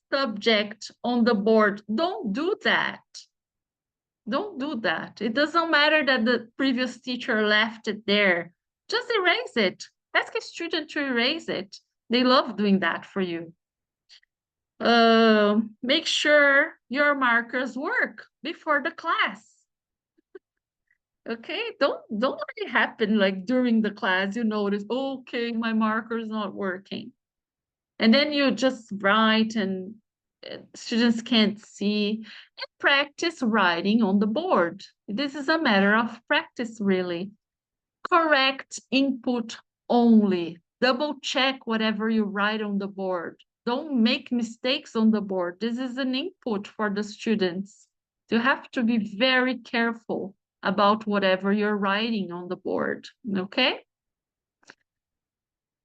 subject on the board. Don't do that. Don't do that. It doesn't matter that the previous teacher left it there. Just erase it. Ask a student to erase it. They love doing that for you. Make sure your markers work before the class. Okay, don't let it happen like during the class, you notice, okay, my marker is not working. And then you just write and students can't see, and practice writing on the board. This is a matter of practice, really. Correct input only. Double check whatever you write on the board. Don't make mistakes on the board. This is an input for the students. You have to be very careful about whatever you're writing on the board, okay?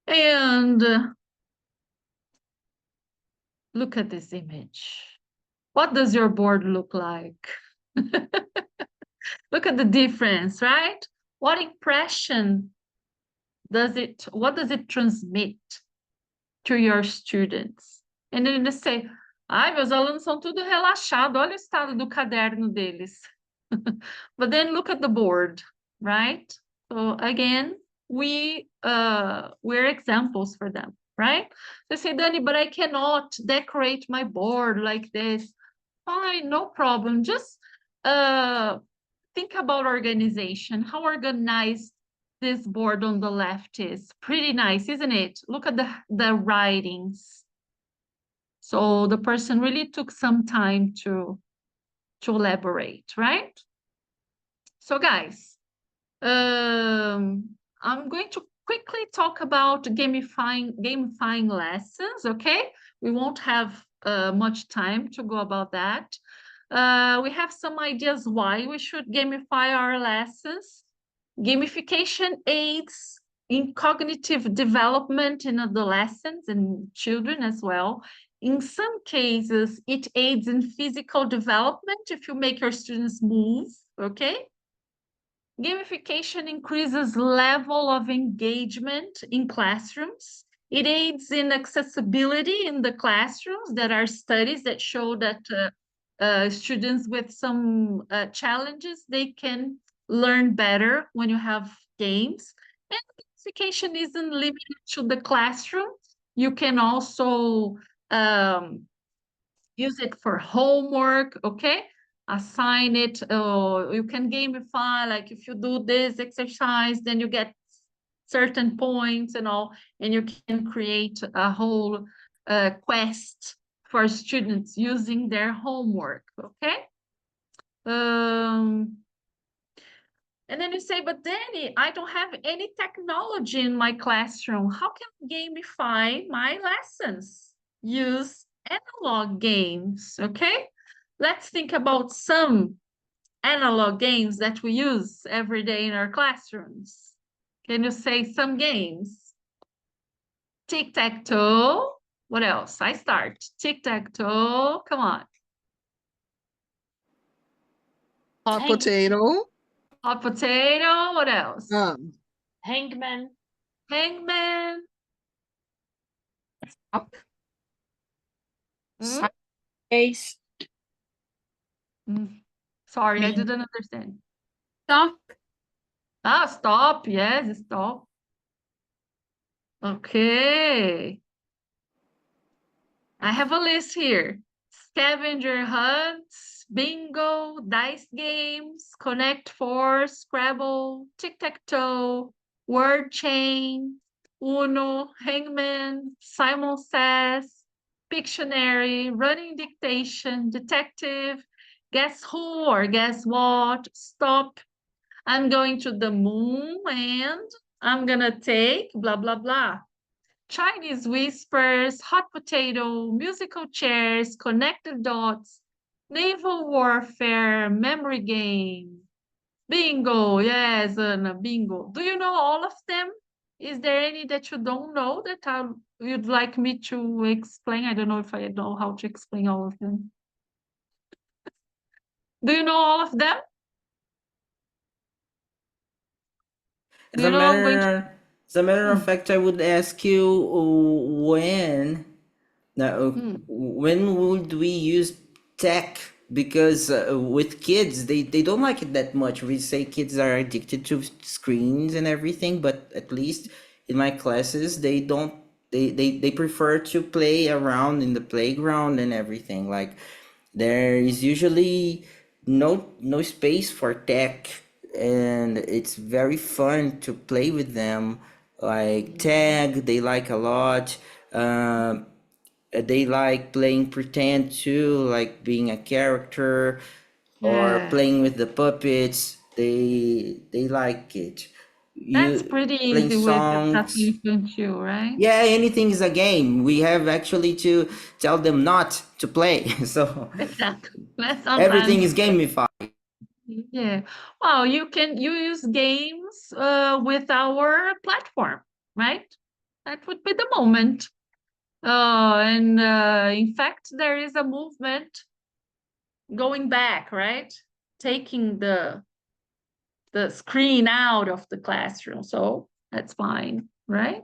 And look at this image. What does your board look like? Look at the difference, right? What impression what does it transmit to your students? And then they say, ai, meus alunos são tudo relaxado, olha o estado do caderno deles. But then look at the board, right? So again, we're examples for them, right? They say, Dani, but I cannot decorate my board like this. Fine, no problem. Just think about organization, how organized this board on the left is. Pretty nice, isn't it? Look at the writings. So the person really took some time to elaborate, right? So guys, I'm going to quickly talk about gamifying lessons, okay? We won't have much time to go about that. We have some ideas why we should gamify our lessons. Gamification aids in cognitive development in adolescents and children as well. In some cases, it aids in physical development if you make your students move, okay? Gamification increases level of engagement in classrooms. It aids in accessibility in the classrooms. There are studies that show that students with some challenges, they can learn better when you have games. And gamification isn't limited to the classroom. You can also use it for homework, okay? Assign it, you can gamify, like if you do this exercise, then you get certain points and all, and you can create a whole quest for students using their homework, okay? And then you say, but Dani, I don't have any technology in my classroom. How can I gamify my lessons? Use analog games, okay? Let's think about some analog games that we use every day in our classrooms. Can you say some games? Tic-tac-toe. What else? I start. Tic-tac-toe. Come on. Hot Hang- potato. Hot potato. What else? Hangman. Hangman. Up. Hmm? Ace. Sorry, I Me. didn't understand. Stop. Ah, stop. Yes, stop. Okay. I have a list here. Scavenger hunts, bingo, dice games, Connect Four, Scrabble, tic-tac-toe, word chain, Uno, Hangman, Simon Says, Pictionary, running dictation, detective, guess who or guess what, stop, I'm going to the moon and I'm gonna take blah, blah, blah. Chinese whispers, hot potato, musical chairs, connected dots, naval warfare, memory game, bingo. Yes, Anna, bingo. Do you know all of them? Is there any that you don't know that you'd like me to explain? I don't know if I know how to explain all of them. Do you know all of them? As You a know, I'm going to... as a matter of fact, I would ask you when would we use tech? Because with kids, they don't like it that much. We say kids are addicted to screens and everything, but at least in my classes, they don't. They prefer to play around in the playground and everything. Like there is usually no space for tech, and it's very fun to play with them. Like tag, they like a lot. They like playing pretend too, like being a character or Yeah, playing with the puppets. They like it. that's You pretty playing easy with songs. Educação Infantil, right? Yeah, anything is a game. We have actually to tell them not to play. So Exactly. Let's everything sometimes, is gamified. yeah. Well, you use games with our platform, right? That would be the moment. And in fact, there is a movement going back, right? Taking the screen out of the classroom. So that's fine, right?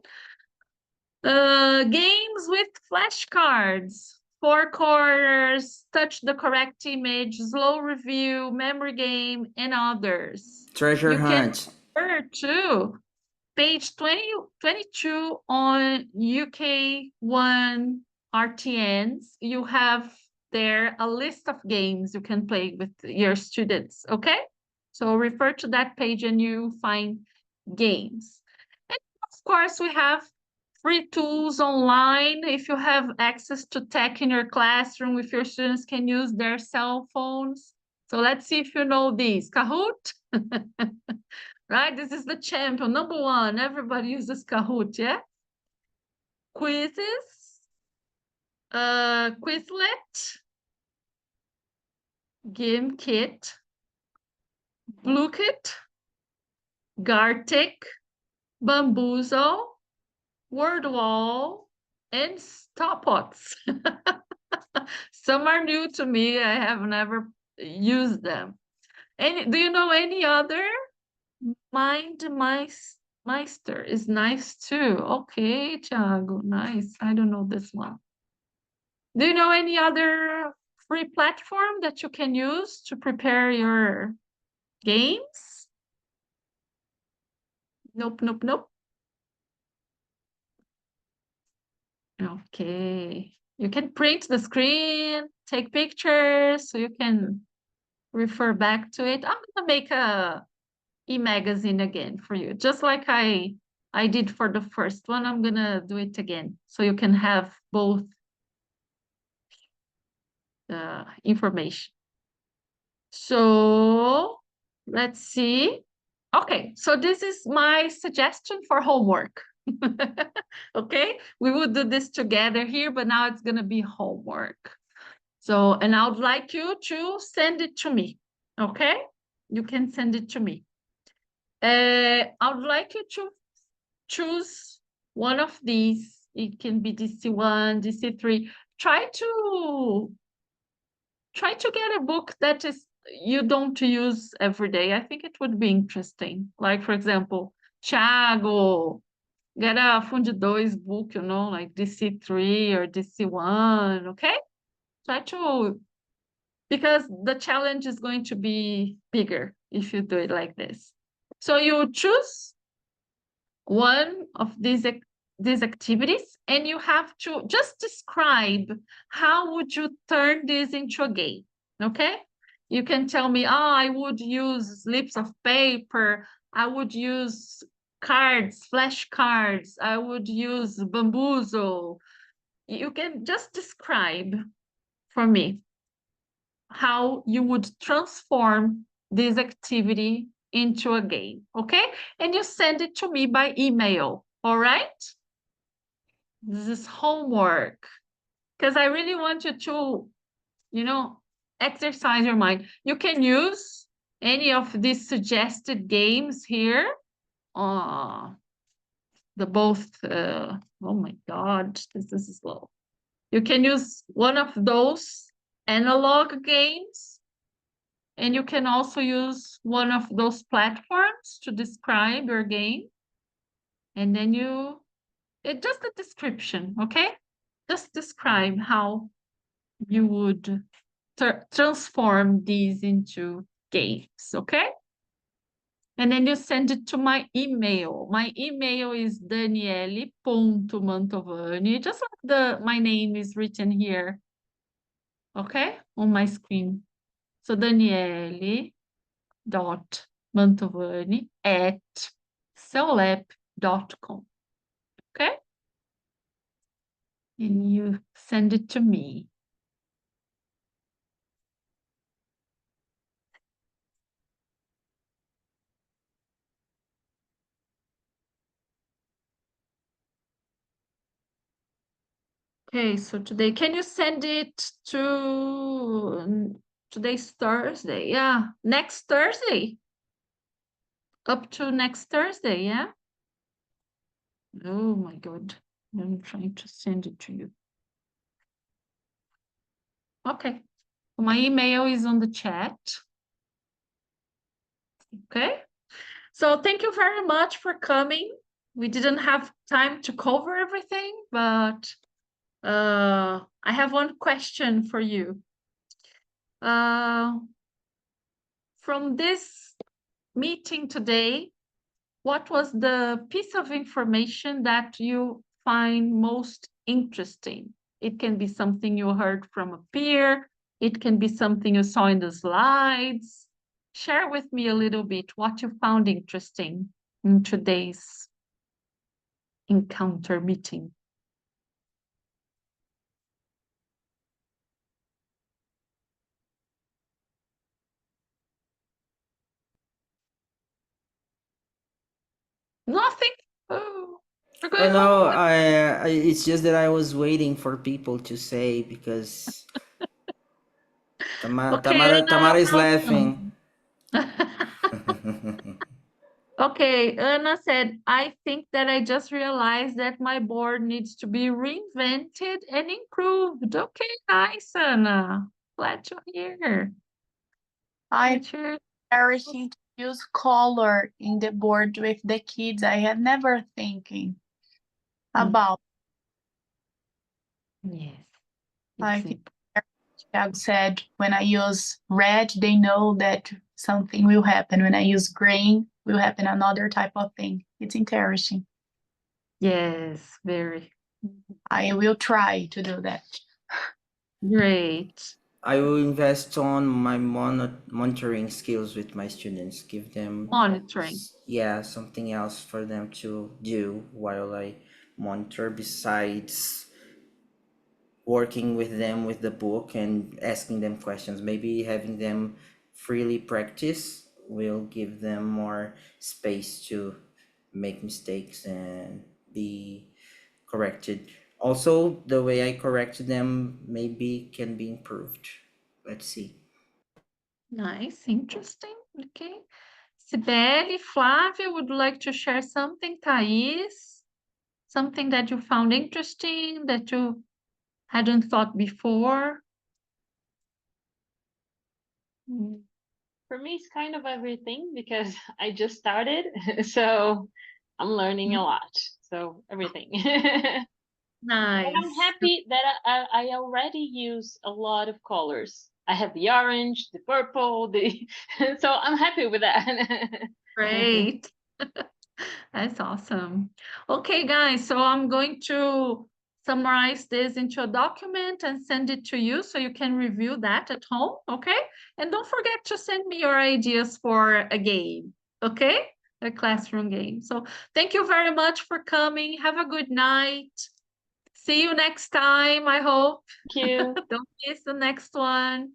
Games with flashcards, 4 corners, touch the correct image, slow review, memory game, and others. Treasure You can hunt. refer to page 22 on UK1 RTNs. You have there a list of games you can play with your students, okay? So refer to that page and you find games. And of course, we have free tools online. If you have access to tech in your classroom, if your students can use their cell phones. So let's see if you know these. Kahoot? Right? This is the champion, #1. Everybody uses Kahoot, yeah? Quizzes, Quizlet, Game Kit, Bluekit, Gartic, Bamboozle, Wordwall, and Stopbox. Some are new to me. I have never used them. Do you know any other? Meister is nice too. Okay, Thiago, nice. I don't know this one. Do you know any other free platform that you can use to prepare your games? Nope, nope, nope. Okay. You can print the screen, take pictures, so you can refer back to it. I'm gonna make a e-magazine again for you, just like I did for the first one. I'm gonna do it again, so you can have both information. So let's see. Okay, so this is my suggestion for homework. Okay, we would do this together here, but now it's gonna be homework. So, and I would like you to send it to me, okay? You can send it to me. I would like you to choose one of these. It can be DC1, DC3. Try to get a book that is you don't use every day. I think it would be interesting. Like, for example, Thiago, get a Fundi 2 book, you know, like DC3 or DC1, okay? Try to, because the challenge is going to be bigger if you do it like this. So you choose one of these activities and you have to just describe how would you turn this into a game, okay? You can tell me, oh, I would use slips of paper, I would use cards, flashcards, I would use bamboozle. You can just describe for me how you would transform this activity into a game, okay? And you send it to me by email, all right? This is homework, because I really want you to, you know, exercise your mind. You can use any of these suggested games here. The both, oh my God, this is slow. You can use one of those analog games, and you can also use one of those platforms to describe your game. And then it's just a description, okay? Just describe how you would transform these into games, okay? And then you send it to my email. My email is danielle.mantovani, just like my name is written here, okay, on my screen. So Danielle.mantovani@Cel.Lep.com, okay? and you send it to me. Okay, so today, can you send it to today's Thursday? Yeah, next Thursday. Up to next Thursday, yeah? Oh my God, I'm trying to send it to you. Okay, my email is on the chat. Okay, so thank you very much for coming. We didn't have time to cover everything, but I have one question for you. From this meeting today, what was the piece of information that you find most interesting? It can be something you heard from a peer. It can be something you saw in the slides. Share with me a little bit what you found interesting in today's encounter meeting. Nothing? Oh, we're Oh going no, home. it's just that I was waiting for people to say because Okay, Tamara is awesome. laughing. Okay, Anna said, I think that I just realized that my board needs to be reinvented and improved. Okay, nice, Anna. Glad to hear. I Glad to hear. everything to use color in the board with the kids. I had never thinking about. Yes, I it's think Thiago said when I use red, they know that something will happen. When I use green, will happen another type of thing. It's interesting. yes, very I will try to do that. great. I will invest on my monitoring skills with my students, give them Monitoring. yeah, something else for them to do while I monitor besides working with them with the book and asking them questions. Maybe having them freely practice will give them more space to make mistakes and be corrected. Also, the way I correct them maybe can be improved. Let's see. Nice, interesting. Okay. Sibeli, Flávia, would you like to share something? Thais, something that you found interesting that you hadn't thought before? For me, it's kind of everything because I just started, so I'm learning a lot. So everything. But I'm Nice. happy that I already use a lot of colors. I have the orange, the purple, the so I'm happy with that. Great. That's awesome. Okay, guys, so I'm going to summarize this into a document and send it to you so you can review that at home, okay? And don't forget to send me your ideas for a game, okay? A classroom game. So thank you very much for coming. Have a good night. See you next time, I hope. Thank you. Don't miss the next one.